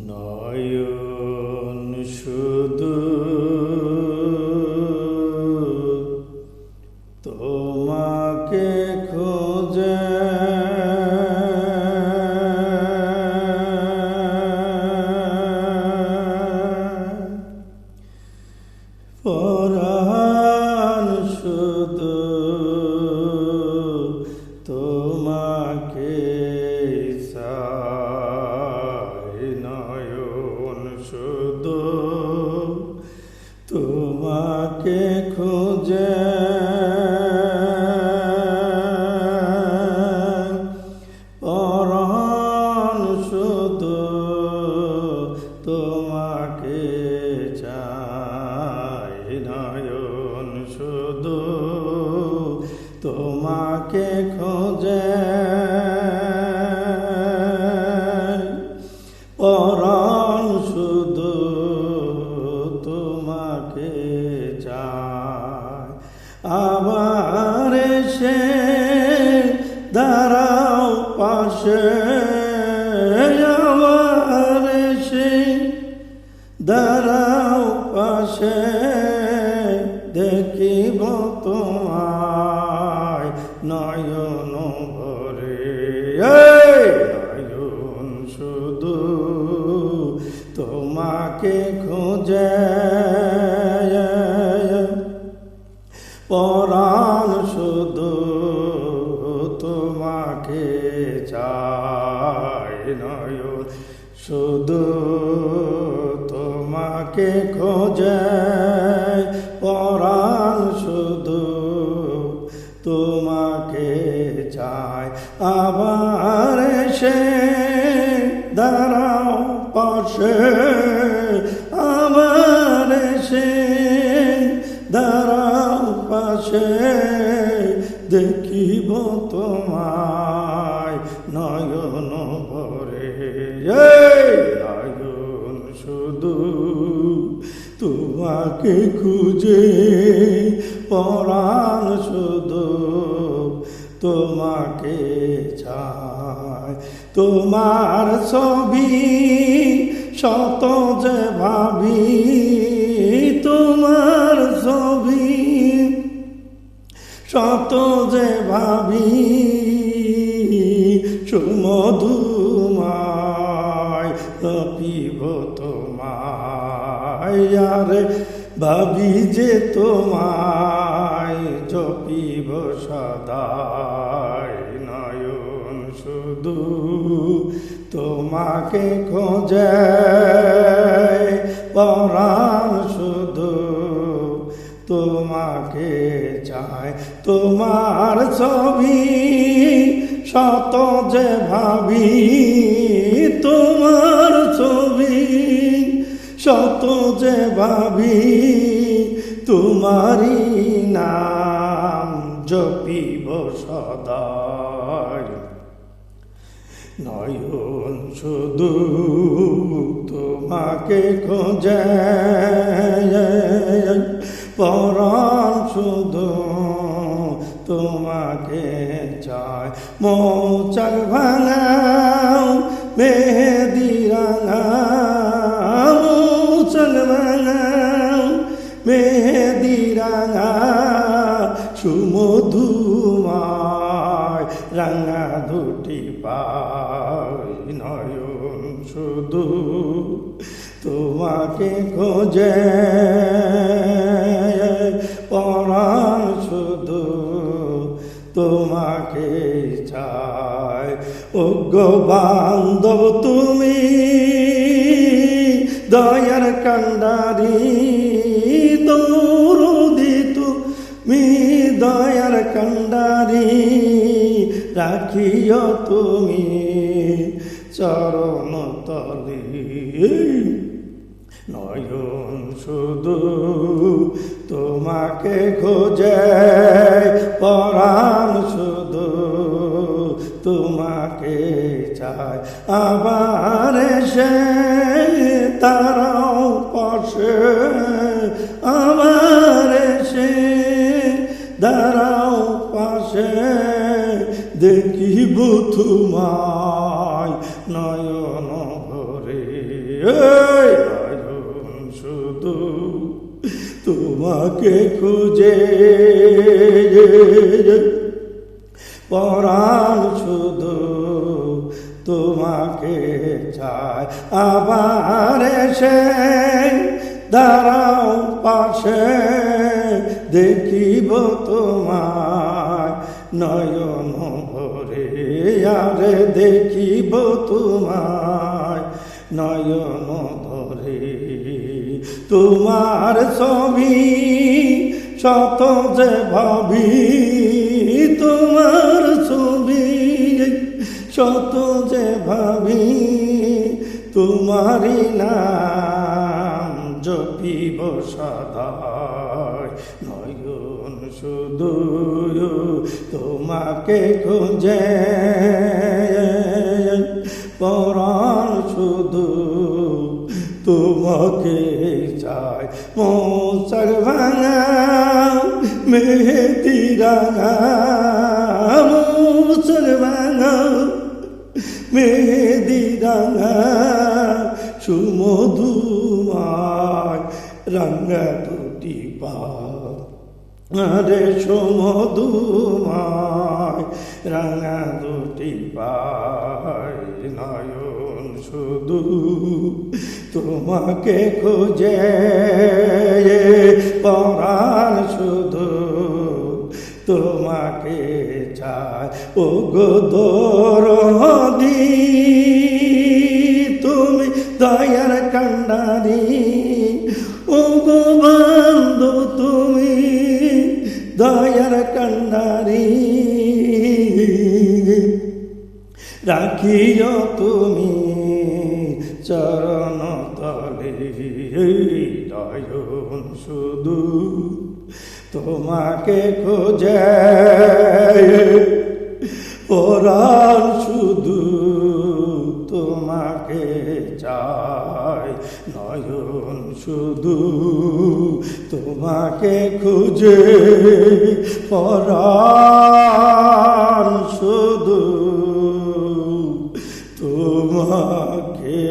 নয়ন শুধু তোমাকে খোঁজে, পরাণ শুধু তোমাকে চায়, নয়ন শুধু তোমাকে খোঁজে, পরাণ শুধু তোমাকে চায়, নয়ন শুধু তোমাকে খোঁজে, পরাণ শুধু তোমাকে চায়। আবার এসে দাঁড়াও পাশে, আবার এসে দাঁড়াও পাশে, দেখিব তোমায় নয়ন ভরে, নয়ন শুধু তোমাকে খোঁজে, পরাণ শুধু তোমাকে চায়, নয়ন শুধু তোমাকে খোঁজে, পরাণ শুধু তোমাকে চায়। আবার এসে দাঁড়াও পাশে, আবার এসে দাঁড়াও পাশে, দেখিব তোমায় নয়ন ভরে, নয়ন শুধু তোমাকে খুঁজে, পরাণ শুধু তোমাকে চায়। তোমার ছবি শত যে ভাবি, তোমার ছবি শত যে ভাবি, সুমধুমায় জপিব তোমায়, আরে ভাবি যে তোমায় জপিব সদাই, নয়ন শুধু তোমাকে খোঁজে, পরাণ শুধু তোমাকে চায়। তোমার ছবি শত যে ভাবি, তোমার ছবি শত যে ভাবি, তোমারি নাম জপিব সদাই, নয়ন শুধু তোমাকে খোঁজে, পরাণ শুধু তোমাকে চায়। মৌচাক ভাঙাও মেহেদি রাঙাও, মৌচাক ভাঙাও মেহেদি রাঙা, সুমধুমায় রাঙা দুটি পায়, নয়ন শুধু তোমাকে খোঁজে, পরাণ শুধু তোমাকে চায়। ওগো বান্ধব তুমি দয়ার কান্ডারি, দৌড়ি তুমি দয়ার কান্ডারি, রাখিও তুমি চরণ তলে, নয়ন শুধু তোমাকে খোঁজে, পরাণ শুধু তোমাকে চায়। আবার এসে দাঁড়াও পাশে, আবার এসে দাঁড়াও পাশে, দেখিব তোমায় নয়ন ভরে। এই নয়ন শুধু তোমাকে খুঁজে, পরাণ শুধু তোমাকে চায়। আবার এসে দাঁড়াও পাশে, দেখিব তোমায় নয়ন ভরে, আরে দেখিব তোমায় নয়ন ধরে। তোমার ছবি শত যে ভাবি, তোমার ছবি শত যে ভাবি, তোমারই নাম জপিব সদায়। নয়ন শুধু তোমাকে খুঁজে, পরাণ শুধু তোমাকে চায়। মৌচাক ভাঙা মেহেদি রাঙা, মৌচাক ভাঙা মেহেদি রাঙা, সুমধুমায় রাঙা দুটি পায়, আরে সুমধুমায় রাঙা দুটি পায়। নয়ন শুধু তোমাকে খুঁজে, পরাণ শুধু তোমাকে চায়। ও গো দরদি তুমি দয়ার কান্ডারি, ও গো বন্ধু তুমি দয়ার কান্ডারি, রাখিও তুমি চরণ তলে। নয়ন শুধু তোমাকে খোঁজে, পরাণ শুধু তোমাকে চায়। নয়ন শুধু তোমাকে খুঁজে, পরাণ শুধু তোমাকে